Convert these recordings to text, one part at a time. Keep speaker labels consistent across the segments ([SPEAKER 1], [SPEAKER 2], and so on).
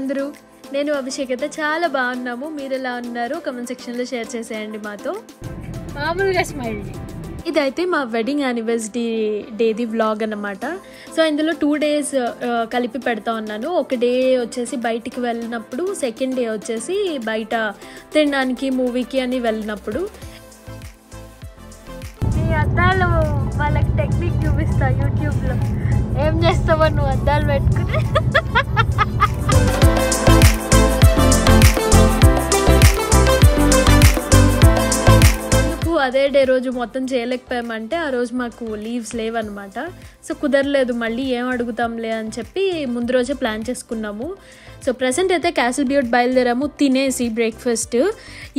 [SPEAKER 1] అందరూ. నేను అభిషేక్ అయితే చాలా బాగున్నాము. మీరు ఎలా ఉన్నారు కమెంట్ సెక్షన్లో షేర్ చేసేయండి మాతో. మామూలుగా స్మైల్. ఇదైతే మా వెడ్డింగ్ యానివర్సరీ డేది వ్లాగ్ అన్నమాట. సో ఇందులో 2 days కలిపి పెడతా ఉన్నాను. ఒక డే వచ్చేసి బయటికి వెళ్ళినప్పుడు, సెకండ్ డే వచ్చేసి బయట తినడానికి మూవీకి అని వెళ్ళినప్పుడు. ఈ అద్దాలు వాళ్ళకి టెక్నిక్ చూపిస్తా యూట్యూబ్లో. ఏం చేస్తావో నువ్వు అద్దాలు పెట్టుకుని. అదే డే రోజు మొత్తం చేయలేకపోయామంటే ఆ రోజు మాకు లీవ్స్ లేవన్నమాట. సో కుదరలేదు, మళ్ళీ ఏం అడుగుతాంలే అని చెప్పి ముందు రోజే ప్లాన్ చేసుకున్నాము. సో ప్రెసెంట్ అయితే క్యాసిల్ బ్యూట్ బయలుదేరాము తినేసి బ్రేక్ఫాస్ట్.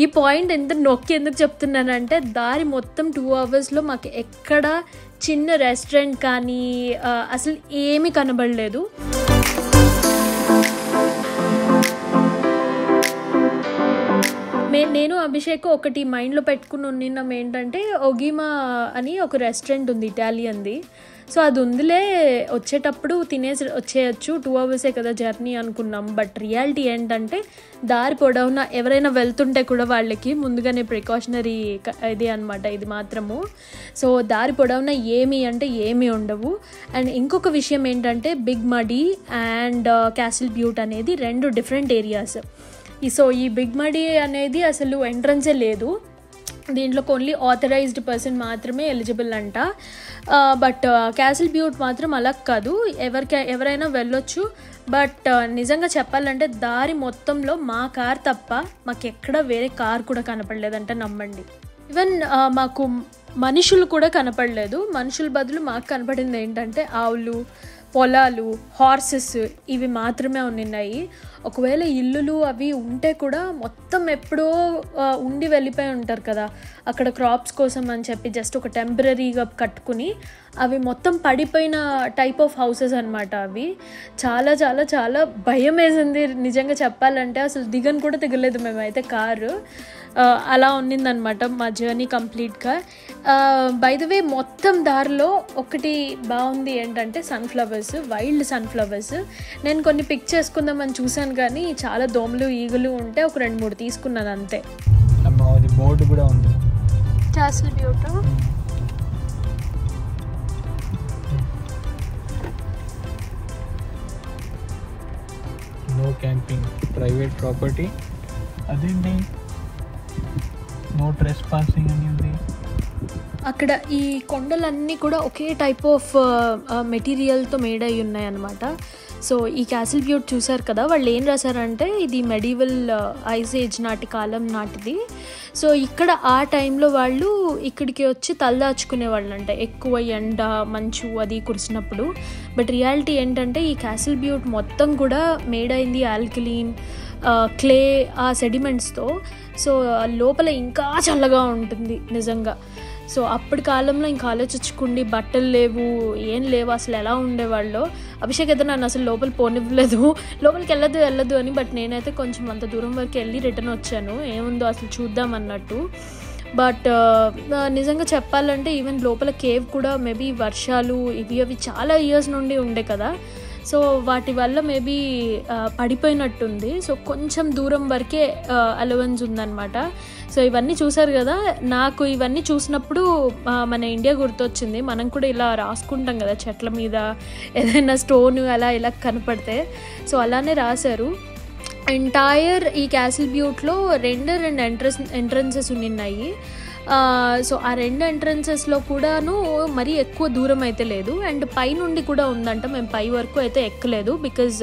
[SPEAKER 1] ఈ పాయింట్ ఎంత నొక్కి ఎందుకు చెప్తున్నానంటే దారి మొత్తం 2 hours మాకు ఎక్కడ చిన్న రెస్టారెంట్ కానీ అసలు ఏమీ కనబడలేదు. నేను అభిషేక్ ఒకటి మైండ్లో పెట్టుకుని ఉన్నాం ఏంటంటే, ఒగిమా అని ఒక రెస్టారెంట్ ఉంది ఇటాలియన్ది. సో అది ఉందిలే, వచ్చేటప్పుడు తినేసి వచ్చేయచ్చు, 2 hours కదా జర్నీ అనుకున్నాం. బట్ రియాలిటీ ఏంటంటే దారి పొడవునా ఎవరైనా వెళ్తుంటే కూడా వాళ్ళకి ముందుగానే ప్రికాషనరీ ఇది అనమాట ఇది మాత్రము. సో దారి పొడవునా ఏమీ ఉండవు. అండ్ ఇంకొక విషయం ఏంటంటే బిగ్ మడీ అండ్ క్యాసిల్ బ్యూట్ అనేది 2 different ఏరియాస్. సో ఈ బిగ్ మడీ అనేది అసలు ఎంట్రన్సే లేదు, దీంట్లోకి ఓన్లీ ఆథరైజ్డ్ పర్సన్ మాత్రమే ఎలిజిబుల్ అంట. బట్ క్యాసిల్ బ్యూట్ మాత్రం అలా కాదు, ఎవరైనా వెళ్ళొచ్చు. బట్ నిజంగా చెప్పాలంటే దారి మొత్తంలో మా కార్ తప్ప మాకు ఎక్కడ వేరే కార్ కూడా కనపడలేదంట, నమ్మండి. ఈవెన్ మాకు మనుషులు కూడా కనపడలేదు. మనుషుల బదులు మాకు కనపడింది ఏంటంటే ఆవులు, పొలాలు, హార్సెస్ ఇవి మాత్రమే ఉన్నాయి. ఒకవేళ ఇల్లులు అవి ఉంటే కూడా మొత్తం ఎప్పుడో ఉండి వెళ్ళిపోయి ఉంటారు కదా, అక్కడ క్రాప్స్ కోసం అని చెప్పి జస్ట్ ఒక టెంపరీగా కట్టుకుని అవి మొత్తం పడిపోయిన టైప్ ఆఫ్ హౌసెస్ అనమాట. అవి చాలా చాలా చాలా భయం వేసింది నిజంగా చెప్పాలంటే. అసలు దిగను కూడా దిగలేదు మేమైతే కారు, అలా ఉన్నిందనమాట మా జర్నీ కంప్లీట్గా. బై ద వే మొత్తం దారిలో ఒకటి బాగుంది ఏంటంటే సన్ఫ్లవర్స్, వైల్డ్ సన్ఫ్లవర్స్. నేను కొన్ని పిక్ చేసుకుందామని చూశాను కానీ చాలా దోమలు ఈగలు ఉంటే ఒక 2-3 తీసుకున్నాను అంతే.
[SPEAKER 2] బోర్డు కూడా ఉంది
[SPEAKER 1] castle butte.
[SPEAKER 2] No camping, private property. అదేంటి నో ట్రెస్ పాసింగ్ అని ఉంది.
[SPEAKER 1] అక్కడ ఈ కొండలన్నీ కూడా ఒకే టైప్ ఆఫ్ మెటీరియల్తో మేడ్ అయి ఉన్నాయి అన్నమాట. సో ఈ క్యాసిల్ బ్యూట్ చూసారు కదా, వాళ్ళు ఏం రాశారంటే ఇది మెడివల్ ఐస్ ఏజ్ నాటి కాలం నాటిది. సో ఇక్కడ ఆ టైంలో వాళ్ళు ఇక్కడికి వచ్చి తలదాచుకునే వాళ్ళు అంట, ఎక్కువ ఎండ మంచు అది కురిసినప్పుడు. బట్ రియాలిటీ ఏంటంటే ఈ క్యాసిల్ బ్యూట్ మొత్తం కూడా మేడ్ అయింది ఆల్కలీన్ క్లే ఆ సెడిమెంట్స్తో. సో లోపల ఇంకా చల్లగా ఉంటుంది నిజంగా. సో అప్పటి కాలంలో ఇంకా ఆలోచించుకుండి, బట్టలు లేవు ఏం లేవు, అసలు ఎలా ఉండేవాళ్ళు. అభిషేక్ అయితే నన్ను అసలు లోపల పోనివ్వలేదు, లోపలికి వెళ్ళదు అని. బట్ నేనైతే కొంచెం అంత దూరం వరకు వెళ్ళి రిటర్న్ వచ్చాను, ఏముందో అసలు చూద్దాం అన్నట్టు. బట్ నిజంగా చెప్పాలంటే ఈవెన్ లోపల కేవ్ కూడా మేబీ వర్షాలు అవి చాలా ఇయర్స్ నుండి ఉండే కదా, సో వాటి వల్ల మేబీ పడిపోయినట్టుంది. సో కొంచెం దూరం వరకే అలవెన్స్ ఉందన్నమాట. సో ఇవన్నీ చూసారు కదా, నాకు ఇవన్నీ చూసినప్పుడు మన ఇండియా గుర్తొచ్చింది. మనం కూడా ఇలా రాసుకుంటాం కదా చెట్ల మీద ఏదైనా స్టోన్ అలా ఇలా కనపడితే, సో అలానే రాశారు. ఎంటైర్ ఈ క్యాసిల్ బ్యూట్లో 2 ఎంట్రన్సెస్ ఉన్నాయి. సో ఆ 2 ఎంట్రన్సెస్లో కూడాను మరీ ఎక్కువ దూరం అయితే లేదు. అండ్ పై నుండి కూడా ఉందంట, మేము పై వరకు అయితే ఎక్కలేదు బికాజ్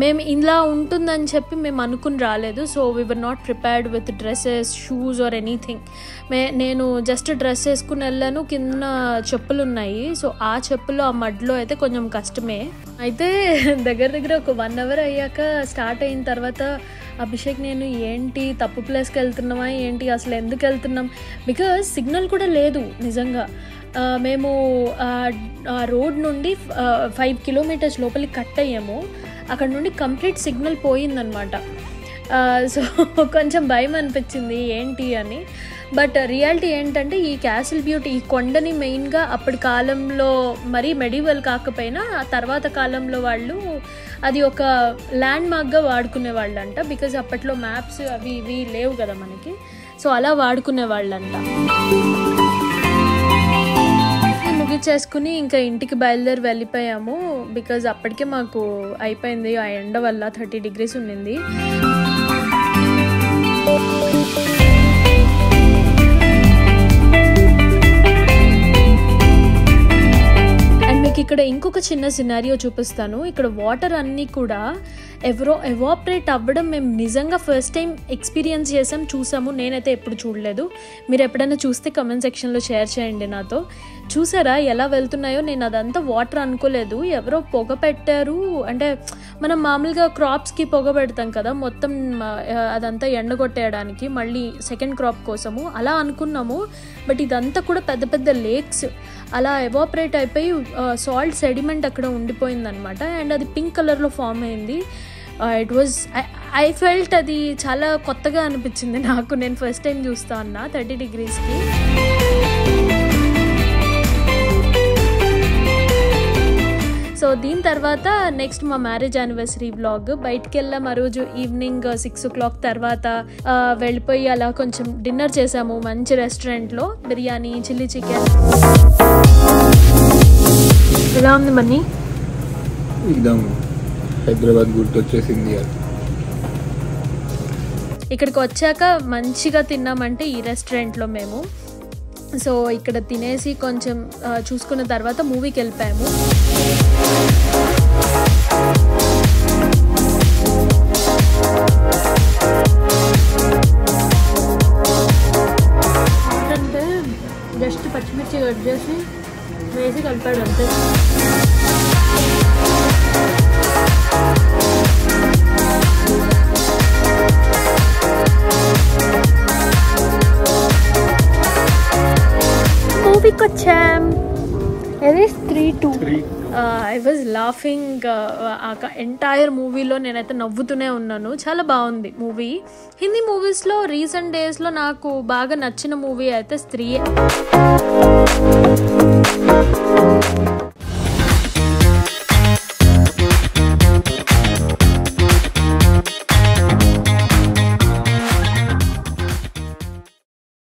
[SPEAKER 1] మేము ఇలా ఉంటుందని చెప్పి మేము అనుకుని రాలేదు. So we were not prepared with dresses, shoes or anything. నేను జస్ట్ డ్రెస్ వేసుకుని వెళ్ళాను, కింద చెప్పులు ఉన్నాయి. సో ఆ చెప్పులు ఆ మడ్లో అయితే కొంచెం కష్టమే. అయితే దగ్గర ఒక 1 hour అయ్యాక స్టార్ట్ అయిన తర్వాత అభిషేక్ నేను ఏంటి తప్పు ప్లేస్కి వెళ్తున్నామా ఏంటి, అసలు ఎందుకు వెళ్తున్నాం, బికాజ్ సిగ్నల్ కూడా లేదు నిజంగా. మేము ఆ రోడ్ నుండి 5 kilometers లోపలికి కట్ అయ్యాము, అక్కడ నుండి కంప్లీట్ సిగ్నల్ పోయిందనమాట. సో కొంచెం భయం అనిపించింది ఏంటి అని. బట్ రియాలిటీ ఏంటంటే ఈ క్యాసిల్ బ్యూట్ ఈ కొండని మెయిన్గా అప్పటి కాలంలో మరీ మెడివల్ కాకపోయినా ఆ తర్వాత కాలంలో వాళ్ళు అది ఒక ల్యాండ్ మార్క్గా వాడుకునే వాళ్ళంట. బికాజ్ అప్పట్లో మ్యాప్స్ అవి ఇవి లేవు కదా మనకి, సో అలా వాడుకునే వాళ్ళంట. ముగిచేసుకుని ఇంకా ఇంటికి బయలుదేరి వెళ్ళిపోయాము. బికాజ్ అప్పటికే మాకు అయిపోయింది, ఆ ఎండ వల్ల 30 degrees ఉండింది. మీకు ఇక్కడ ఇంకొక చిన్న సినారియో చూపిస్తాను. ఇక్కడ వాటర్ అన్నీ కూడా ఎవాపరేట్ అవ్వడం మేము నిజంగా ఫస్ట్ టైం ఎక్స్పీరియన్స్ చేసాం, చూసాము. నేనైతే ఎప్పుడు చూడలేదు. మీరు ఎప్పుడైనా చూస్తే కమెంట్ సెక్షన్లో షేర్ చేయండి నాతో. చూసారా ఎలా వెళ్తున్నాయో? నేను అదంతా వాటర్ అనుకోలేదు, ఎవరో పొగ పెట్టారు. అంటే మనం మామూలుగా క్రాప్స్కి పొగ పెడతాం కదా, మొత్తం అదంతా ఎండగొట్టేయడానికి, మళ్ళీ సెకండ్ క్రాప్ కోసము అలా అనుకున్నాము. బట్ ఇదంతా కూడా పెద్ద పెద్ద లేక్స్ అలా ఎవాపరేట్ అయిపోయి సాల్ట్ సెడిమెంట్ అక్కడ ఉండిపోయిందనమాట. అండ్ అది పింక్ కలర్లో ఫామ్ అయింది. ఇట్ వాజ్ ఐ ఫెల్ట్ అది చాలా కొత్తగా అనిపించింది నాకు. నేను ఫస్ట్ టైం చూస్తా అన్నా 30 degreesకి. సో దీని తర్వాత నెక్స్ట్ మా మ్యారేజ్ యానివర్సరీ వ్లాగ్. బయటికి వెళ్ళాం ఆ రోజు ఈవినింగ్ 6 o'clock తర్వాత. వెళ్ళిపోయి అలా కొంచెం డిన్నర్ చేసాము మంచి రెస్టారెంట్లో, బిర్యానీ, చిల్లీ చికెన్. ఎలా ఉంది మనీ?
[SPEAKER 2] హైదరాబాద్ గుర్తొచ్చేసింది.
[SPEAKER 1] ఇక్కడికి వచ్చాక మంచిగా తిన్నామంటే ఈ రెస్టారెంట్లో మేము. సో ఇక్కడ తినేసి కొంచెం చూసుకున్న తర్వాత మూవీకి వెళ్ళిపోయాము. అంటే జస్ట్ పచ్చిమిర్చి కట్ చేసి వేసి కలిపాడు అంతే. మూవీకి వచ్చాం. ఇది 3:02. ఐ వాజ్ లాఫింగ్ ఎంటైర్ మూవీలో. నేనైతే నవ్వుతూనే ఉన్నాను. చాలా బాగుంది మూవీ. హిందీ మూవీస్లో రీసెంట్ డేస్లో నాకు బాగా నచ్చిన మూవీ అయితే స్త్రీయే.